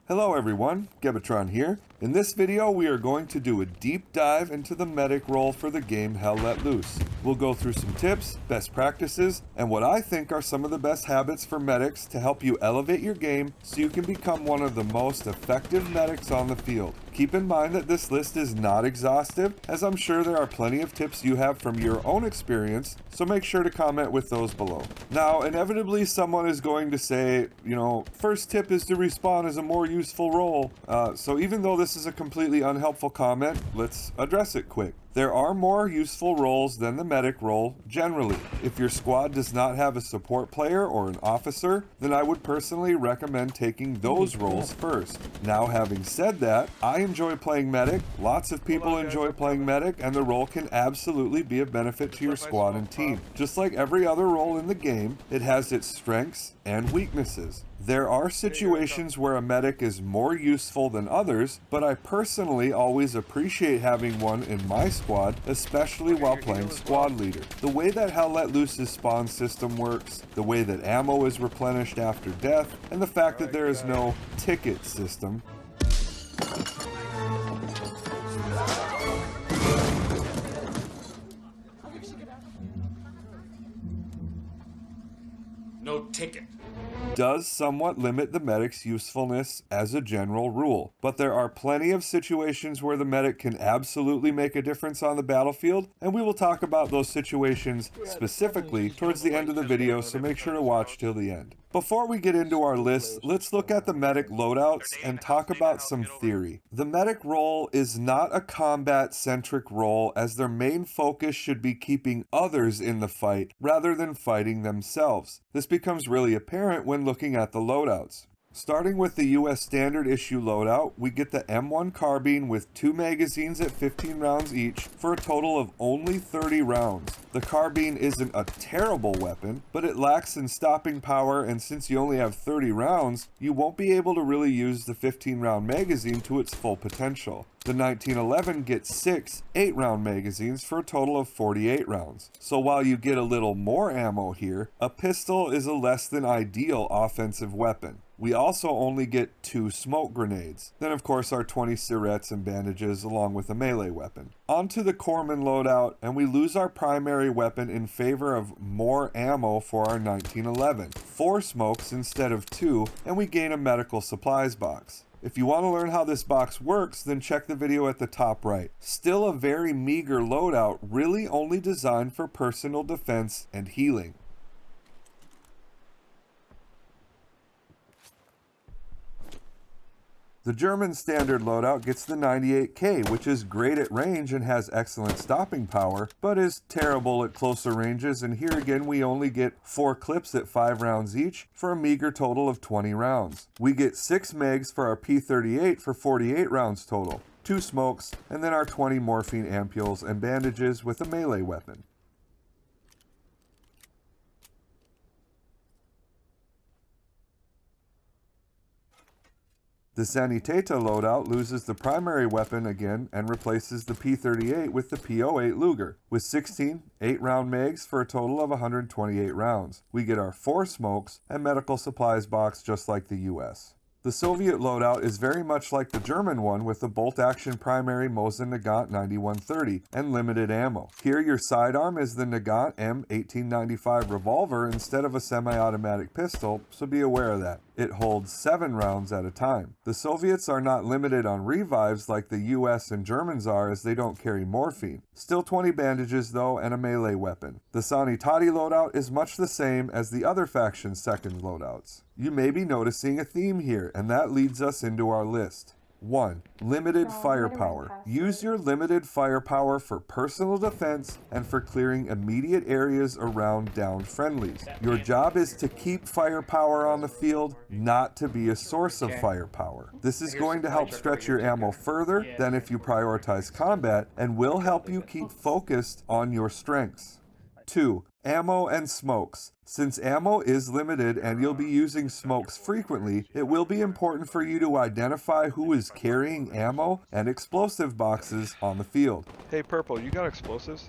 Hello everyone, Gebatron here. In this video we are going to do a deep dive into the medic role for the game Hell Let Loose. We'll go through some tips, best practices, and what I think are some of the best habits for medics to help you elevate your game so you can become one of the most effective medics on the field. Keep in mind that this list is not exhaustive, as I'm sure there are plenty of tips you have from your own experience, so make sure to comment with those below. Now, inevitably someone is going to say, first tip is to respawn as a more useful role. So even though this is a completely unhelpful comment, let's address it quick. There are more useful roles than the medic role generally. If your squad does not have a support player or an officer, then I would personally recommend taking those roles first. Now, having said that, I enjoy playing medic, lots of people enjoy playing medic, and the role can absolutely be a benefit to your squad and team. Just like every other role in the game, it has its strengths and weaknesses. There are situations where a medic is more useful than others, but I personally always appreciate having one in my squad, especially while playing squad leader. The way that Hell Let Loose's spawn system works, the way that ammo is replenished after death, and the fact that there is no ticket system. No ticket. Does somewhat limit the medic's usefulness as a general rule, but there are plenty of situations where the medic can absolutely make a difference on the battlefield, and we will talk about those situations specifically towards the end of the video, so make sure to watch till the end. Before we get into our list, let's look at the medic loadouts and talk about some theory. The medic role is not a combat-centric role, as their main focus should be keeping others in the fight rather than fighting themselves. This becomes really apparent when looking at the loadouts. Starting with the US standard issue loadout, we get the M1 carbine with 2 magazines at 15 rounds each for a total of only 30 rounds. The carbine isn't a terrible weapon, but it lacks in stopping power, and since you only have 30 rounds, you won't be able to really use the 15 round magazine to its full potential. The 1911 gets 6 8-round magazines for a total of 48 rounds. So while you get a little more ammo here, a pistol is a less than ideal offensive weapon. We also only get 2 smoke grenades. Then of course our 20 syrettes and bandages along with a melee weapon. Onto the corpsman loadout, and we lose our primary weapon in favor of more ammo for our 1911. 4 smokes instead of 2, and we gain a medical supplies box. If you want to learn how this box works, then check the video at the top right. Still a very meager loadout, really only designed for personal defense and healing. The German standard loadout gets the 98K, which is great at range and has excellent stopping power, but is terrible at closer ranges, and here again we only get 4 clips at 5 rounds each for a meager total of 20 rounds. We get 6 megs for our P38 for 48 rounds total, 2 smokes, and then our 20 morphine ampules and bandages with a melee weapon. The Sanitäter loadout loses the primary weapon again and replaces the P38 with the P08 Luger, with 16 8-round mags for a total of 128 rounds. We get our 4 smokes and medical supplies box just like the US. The Soviet loadout is very much like the German one, with the bolt-action primary Mosin Nagant 9130 and limited ammo. Here your sidearm is the Nagant M1895 revolver instead of a semi-automatic pistol, so be aware of that. It holds 7 rounds at a time. The Soviets are not limited on revives like the US and Germans are, as they don't carry morphine. Still 20 bandages though, and a melee weapon. The Sanitäter loadout is much the same as the other faction's second loadouts. You may be noticing a theme here, and that leads us into our list. 1. Limited firepower. Use your limited firepower for personal defense and for clearing immediate areas around downed friendlies. Your job is to keep firepower on the field, not to be a source of firepower. This is going to help stretch your ammo further than if you prioritize combat, and will help you keep focused on your strengths. 2. Ammo and smokes. Since ammo is limited and you'll be using smokes frequently, it will be important for you to identify who is carrying ammo and explosive boxes on the field. Hey Purple, you got explosives?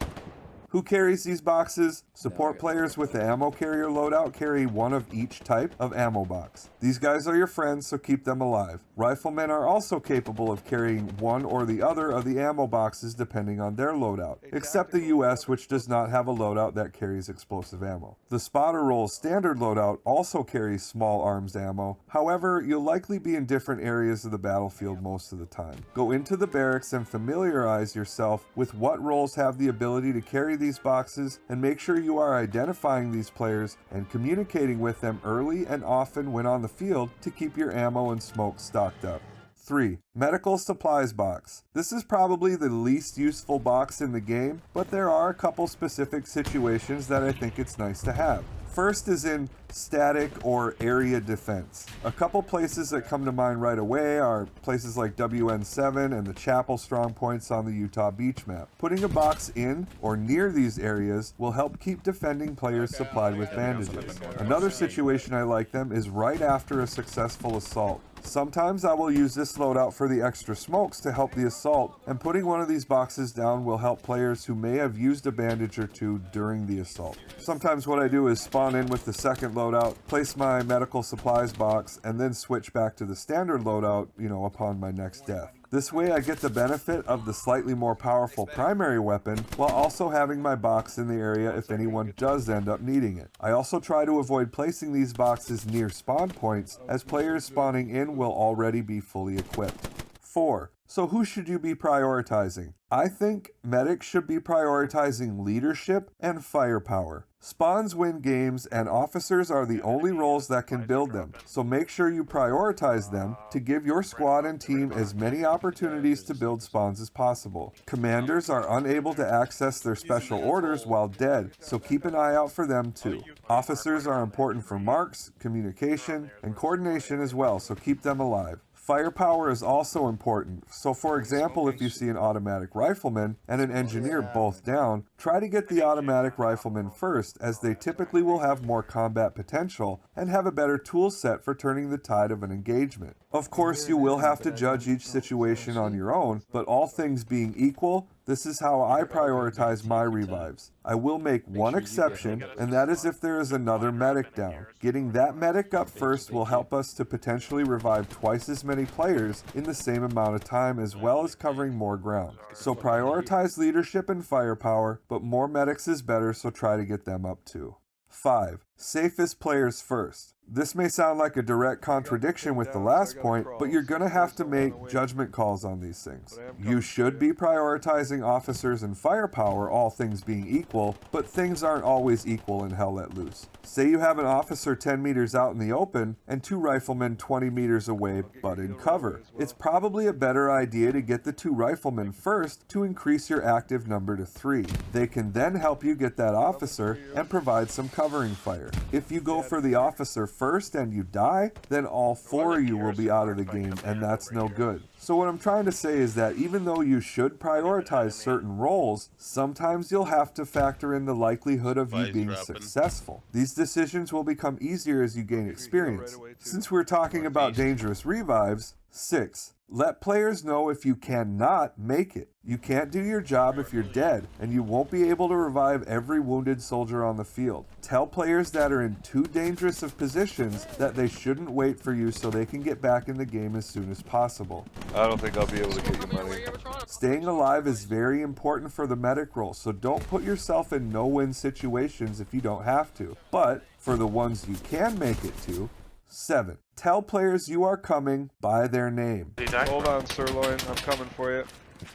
Who carries these boxes? Support players with the ammo carrier loadout carry one of each type of ammo box. These guys are your friends, so keep them alive. Riflemen are also capable of carrying one or the other of the ammo boxes depending on their loadout, except the US, which does not have a loadout that carries explosive ammo. The spotter role's standard loadout also carries small arms ammo. However, you'll likely be in different areas of the battlefield most of the time. Go into the barracks and familiarize yourself with what roles have the ability to carry these boxes, and make sure you are identifying these players and communicating with them early and often when on the field to keep your ammo and smoke stocked up. 3. Medical Supplies Box. This is probably the least useful box in the game, but there are a couple specific situations that I think it's nice to have. First is in static or area defense. A couple places that come to mind right away are places like WN7 and the Chapel strong points on the Utah beach map. Putting a box in or near these areas will help keep defending players supplied with bandages. Another situation I like them is right after a successful assault. Sometimes I will use this loadout for the extra smokes to help the assault, and putting one of these boxes down will help players who may have used a bandage or two during the assault. Sometimes what I do is spawn in with the second loadout, place my medical supplies box, and then switch back to the standard loadout, upon my next death. This way I get the benefit of the slightly more powerful primary weapon while also having my box in the area if anyone does end up needing it. I also try to avoid placing these boxes near spawn points, as players spawning in will already be fully equipped. 4. So who should you be prioritizing? I think medics should be prioritizing leadership and firepower. Spawns win games, and officers are the only roles that can build them, so make sure you prioritize them to give your squad and team as many opportunities to build spawns as possible. Commanders are unable to access their special orders while dead, so keep an eye out for them too. Officers are important for marks, communication, and coordination as well, so keep them alive. Firepower is also important, so for example, if you see an automatic rifleman and an engineer both down, try to get the automatic rifleman first, as they typically will have more combat potential and have a better tool set for turning the tide of an engagement. Of course, you will have to judge each situation on your own, but all things being equal, this is how I prioritize my revives. I will make one exception, and that is if there is another medic down. Getting that medic up first will help us to potentially revive twice as many players in the same amount of time, as well as covering more ground. So prioritize leadership and firepower, but more medics is better, so try to get them up too. 5. Safest players first. This may sound like a direct contradiction with the last point, but you're going to have to make judgment calls on these things. You should be prioritizing officers and firepower, all things being equal, but things aren't always equal in Hell Let Loose. Say you have an officer 10 meters out in the open and 2 riflemen 20 meters away but in cover. It's probably a better idea to get the 2 riflemen first to increase your active number to 3. They can then help you get that officer and provide some covering fire. If you go for the officer first and you die, then all 4 of you will be out of the game, and that's no good. So what I'm trying to say is that even though you should prioritize certain roles, sometimes you'll have to factor in the likelihood of you being successful. These decisions will become easier as you gain experience. Since we're talking about dangerous revives, 6. Let players know if you cannot make it. You can't do your job if you're dead, and you won't be able to revive every wounded soldier on the field. Tell players that are in too dangerous of positions that they shouldn't wait for you, so they can get back in the game as soon as possible. I don't think I'll be able to get you money. Staying alive is very important for the medic role, so don't put yourself in no-win situations if you don't have to. But for the ones you can make it to, 7. Tell players you are coming by their name. Hold on, Sirloin. I'm coming for you.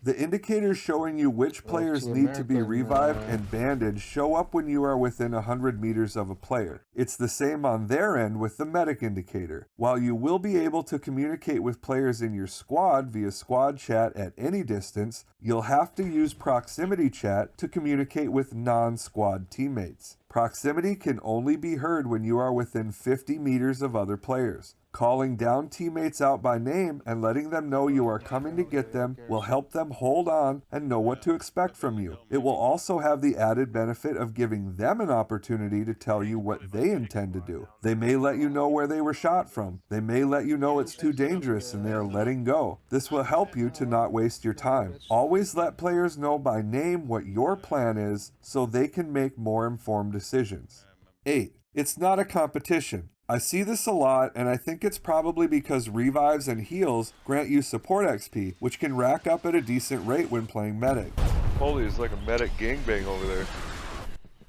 The indicators showing you which players need to be revived and bandaged show up when you are within 100 meters of a player. It's the same on their end with the medic indicator. While you will be able to communicate with players in your squad via squad chat at any distance, you'll have to use proximity chat to communicate with non-squad teammates. Proximity can only be heard when you are within 50 meters of other players. Calling down teammates out by name and letting them know you are coming to get them will help them hold on and know what to expect from you. It will also have the added benefit of giving them an opportunity to tell you what they intend to do. They may let you know where they were shot from. They may let you know it's too dangerous and they are letting go. This will help you to not waste your time. Always let players know by name what your plan is so they can make more informed decisions. 8. It's not a competition. I see this a lot, and I think it's probably because revives and heals grant you support XP, which can rack up at a decent rate when playing medic. Holy, it's like a medic gangbang over there.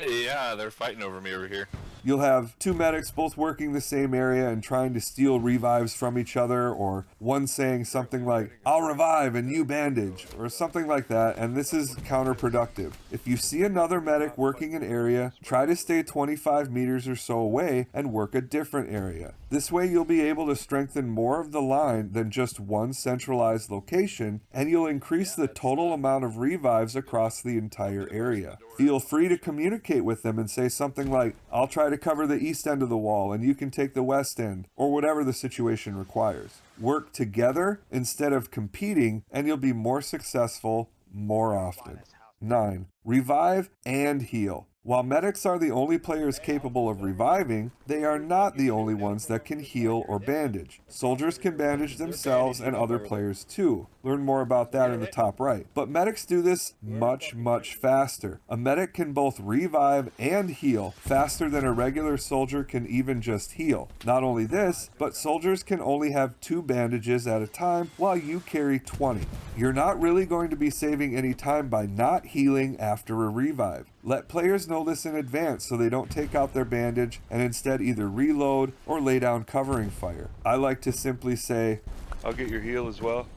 Yeah, they're fighting over me over here. You'll have two medics both working the same area and trying to steal revives from each other, or one saying something like, "I'll revive and you bandage," or something like that, and this is counterproductive. If you see another medic working an area, try to stay 25 meters or so away and work a different area. This way you'll be able to strengthen more of the line than just one centralized location, and you'll increase the total amount of revives across the entire area. Feel free to communicate with them and say something like, "I'll try to cover the east end of the wall and you can take the west end," or whatever the situation requires. Work together instead of competing, and you'll be more successful more often. 9. Revive and heal. While medics are the only players capable of reviving, they are not the only ones that can heal or bandage. Soldiers can bandage themselves and other players too. Learn more about that in the top right. But medics do this much, much faster. A medic can both revive and heal faster than a regular soldier can even just heal. Not only this, but soldiers can only have 2 bandages at a time while you carry 20. You're not really going to be saving any time by not healing after a revive. Let players know this in advance so they don't take out their bandage and instead either reload or lay down covering fire. I like to simply say, I'll get your heal as well.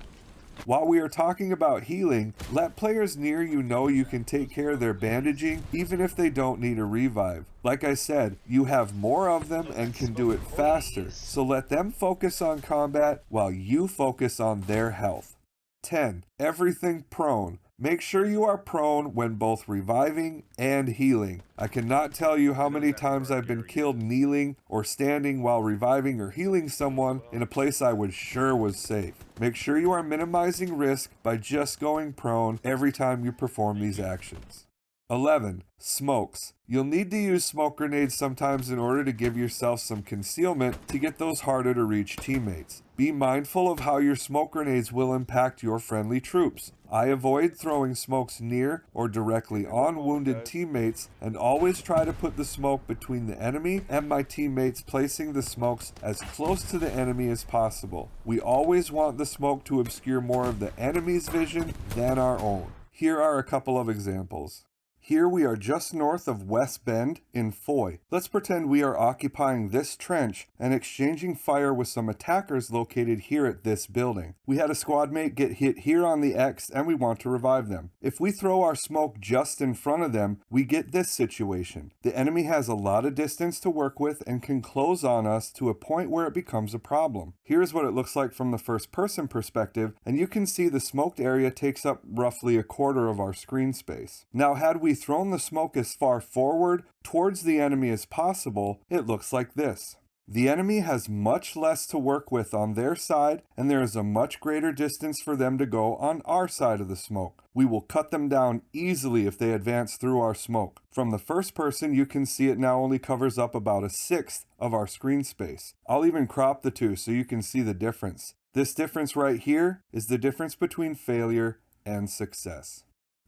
while we are talking about healing, let players near you know you can take care of their bandaging even if they don't need a revive. Like I said, you have more of them and can do it faster, so let them focus on combat while you focus on their health. 10. Everything prone. Make sure you are prone when both reviving and healing. I cannot tell you how many times I've been killed kneeling or standing while reviving or healing someone in a place I was sure was safe. Make sure you are minimizing risk by just going prone every time you perform these actions. 11. Smokes. You'll need to use smoke grenades sometimes in order to give yourself some concealment to get those harder to reach teammates. Be mindful of how your smoke grenades will impact your friendly troops. I avoid throwing smokes near or directly on wounded teammates and always try to put the smoke between the enemy and my teammates, placing the smokes as close to the enemy as possible. We always want the smoke to obscure more of the enemy's vision than our own. Here are a couple of examples. Here we are just north of West Bend in Foy. Let's pretend we are occupying this trench and exchanging fire with some attackers located here at this building. We had a squad mate get hit here on the X and we want to revive them. If we throw our smoke just in front of them, we get this situation. The enemy has a lot of distance to work with and can close on us to a point where it becomes a problem. Here's what it looks like from the first person perspective, and you can see the smoked area takes up roughly a quarter of our screen space. Now, had we thrown the smoke as far forward towards the enemy as possible, it looks like this. The enemy has much less to work with on their side, and there is a much greater distance for them to go on our side of the smoke. We will cut them down easily if they advance through our smoke. From the first person, you can see it now only covers up about a sixth of our screen space. I'll even crop the two so you can see the difference. This difference right here is the difference between failure and success.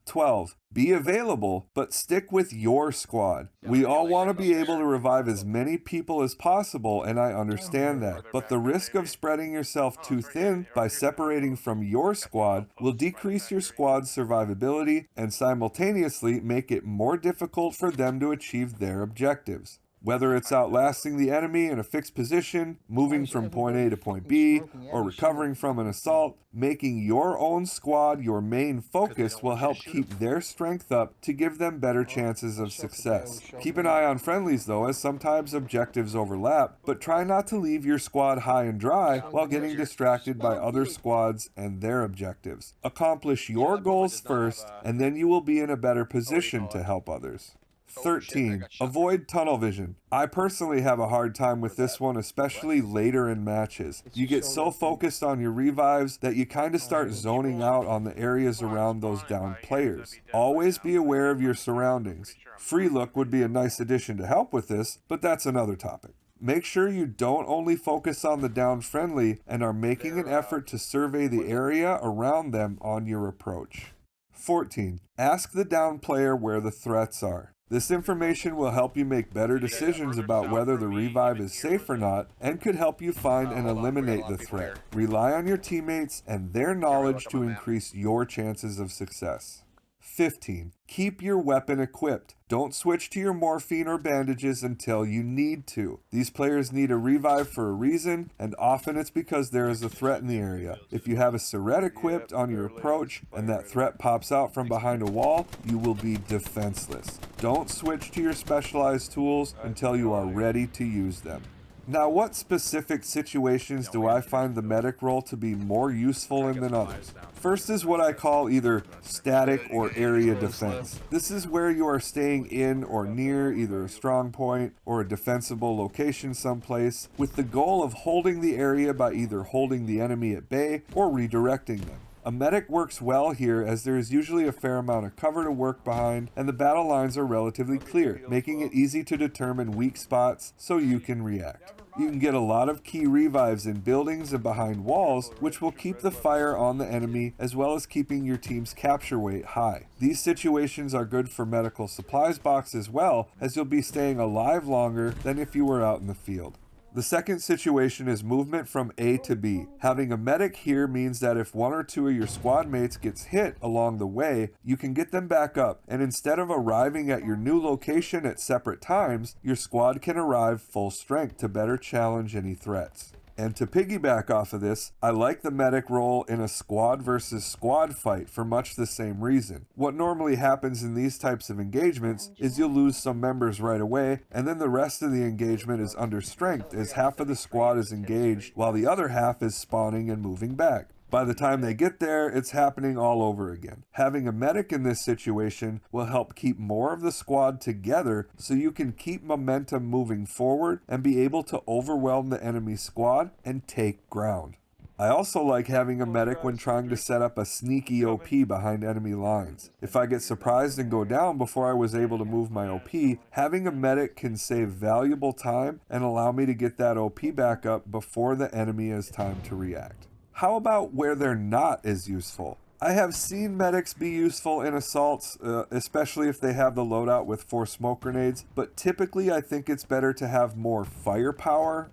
12. Be available, but stick with your squad. We all want to be able to revive as many people as possible, and I understand that. But the risk of spreading yourself too thin by separating from your squad will decrease your squad's survivability and simultaneously make it more difficult for them to achieve their objectives. Whether it's outlasting the enemy in a fixed position, moving from point A to point B, or recovering from an assault, making your own squad your main focus will help keep their strength up to give them better chances of success. Keep an eye on friendlies though, as sometimes objectives overlap, but try not to leave your squad high and dry while getting distracted by other squads and their objectives. Accomplish your goals first, and then you will be in a better position to help others. 13. Avoid tunnel vision. I personally have a hard time with this one, especially later in matches. You get so focused on your revives that you kind of start zoning out on the areas around those downed players. Always be aware of your surroundings. Free look would be a nice addition to help with this, but that's another topic. Make sure you don't only focus on the down friendly and are making an effort to survey the area around them on your approach. 14. Ask the down player where the threats are. This information will help you make better decisions about whether the revive is safe or not and could help you find and eliminate the threat. Rely on your teammates and their knowledge to increase your chances of success. 15. Keep your weapon equipped. Don't switch to your morphine or bandages until you need to. These players need a revive for a reason, and often it's because there is a threat in the area. If you have a Syret equipped on your approach and that threat pops out from behind a wall, you will be defenseless. Don't switch to your specialized tools until you are ready to use them. Now, what specific situations do I find the medic role to be more useful in than others? First is what I call either static or area defense. This is where you are staying in or near either a strong point or a defensible location someplace, with the goal of holding the area by either holding the enemy at bay or redirecting them. A medic works well here as there is usually a fair amount of cover to work behind and the battle lines are relatively clear, making it easy to determine weak spots so you can react. You can get a lot of key revives in buildings and behind walls, which will keep the fire on the enemy as well as keeping your team's capture weight high. These situations are good for medical supplies box as well, as you'll be staying alive longer than if you were out in the field. The second situation is movement from A to B. Having a medic here means that if one or two of your squad mates gets hit along the way, you can get them back up, and instead of arriving at your new location at separate times, your squad can arrive full strength to better challenge any threats. And to piggyback off of this, I like the medic role in a squad versus squad fight for much the same reason. What normally happens in these types of engagements is you'll lose some members right away, and then the rest of the engagement is under strength as half of the squad is engaged while the other half is spawning and moving back. By the time they get there, it's happening all over again. Having a medic in this situation will help keep more of the squad together so you can keep momentum moving forward and be able to overwhelm the enemy squad and take ground. I also like having a medic when trying to set up a sneaky OP behind enemy lines. If I get surprised and go down before I was able to move my OP, having a medic can save valuable time and allow me to get that OP back up before the enemy has time to react. How about where they're not as useful? I have seen medics be useful in assaults, especially if they have the loadout with 4 smoke grenades, but typically I think it's better to have more firepower,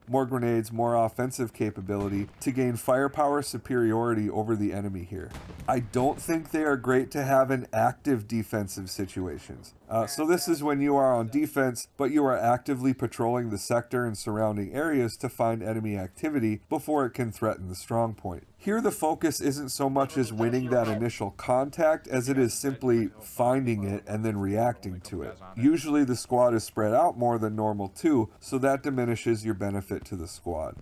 more grenades, more offensive capability to gain firepower superiority over the enemy here. I don't think they are great to have in active defensive situations. So this is when you are on defense, but you are actively patrolling the sector and surrounding areas to find enemy activity before it can threaten the strong point. Here the focus isn't so much as winning that initial contact as it is simply finding it and then reacting to it. Usually the squad is spread out more than normal too, so that diminishes your benefit to the squad.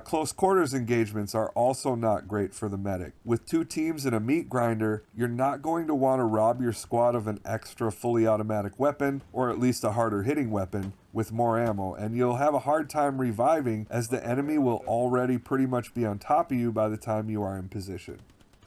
Close quarters engagements are also not great for the medic. With 2 teams and a meat grinder, you're not going to want to rob your squad of an extra fully automatic weapon, or at least a harder hitting weapon, with more ammo, and you'll have a hard time reviving as the enemy will already pretty much be on top of you by the time you are in position.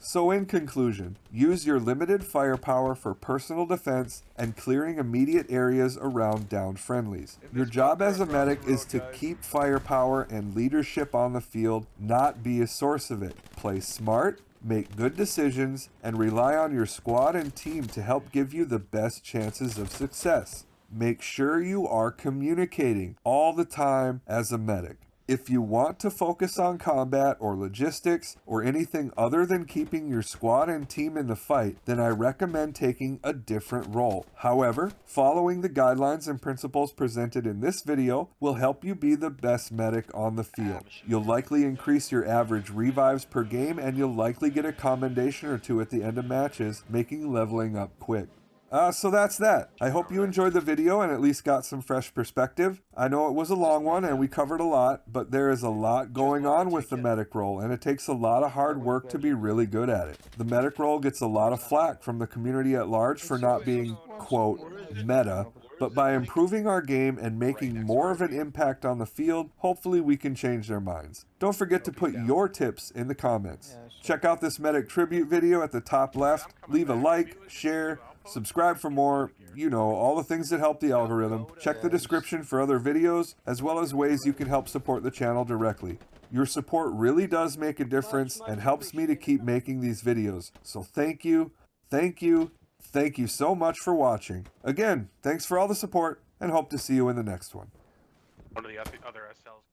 So in conclusion, use your limited firepower for personal defense and clearing immediate areas around downed friendlies. Your job as a medic is to keep firepower and leadership on the field, not be a source of it. Play smart, make good decisions, and rely on your squad and team to help give you the best chances of success. Make sure you are communicating all the time as a medic. If you want to focus on combat or logistics or anything other than keeping your squad and team in the fight, then I recommend taking a different role. However, following the guidelines and principles presented in this video will help you be the best medic on the field. You'll likely increase your average revives per game, and you'll likely get a commendation or 2 at the end of matches, making leveling up quick. So that's that. I hope you enjoyed the video and at least got some fresh perspective. I know it was a long one and we covered a lot, but there is a lot going on with the medic role, and it takes a lot of hard work to be really good at it. The medic role gets a lot of flack from the community at large for not being, quote, meta, but by improving our game and making more of an impact on the field, hopefully we can change their minds. Don't forget to put your tips in the comments. Check out this medic tribute video at the top left, leave a like, share, subscribe for more, you know, all the things that help the algorithm. Check the description for other videos, as well as ways you can help support the channel directly. Your support really does make a difference and helps me to keep making these videos. So thank you, thank you, thank you so much for watching. Again, thanks for all the support and hope to see you in the next one. One of the other SLs.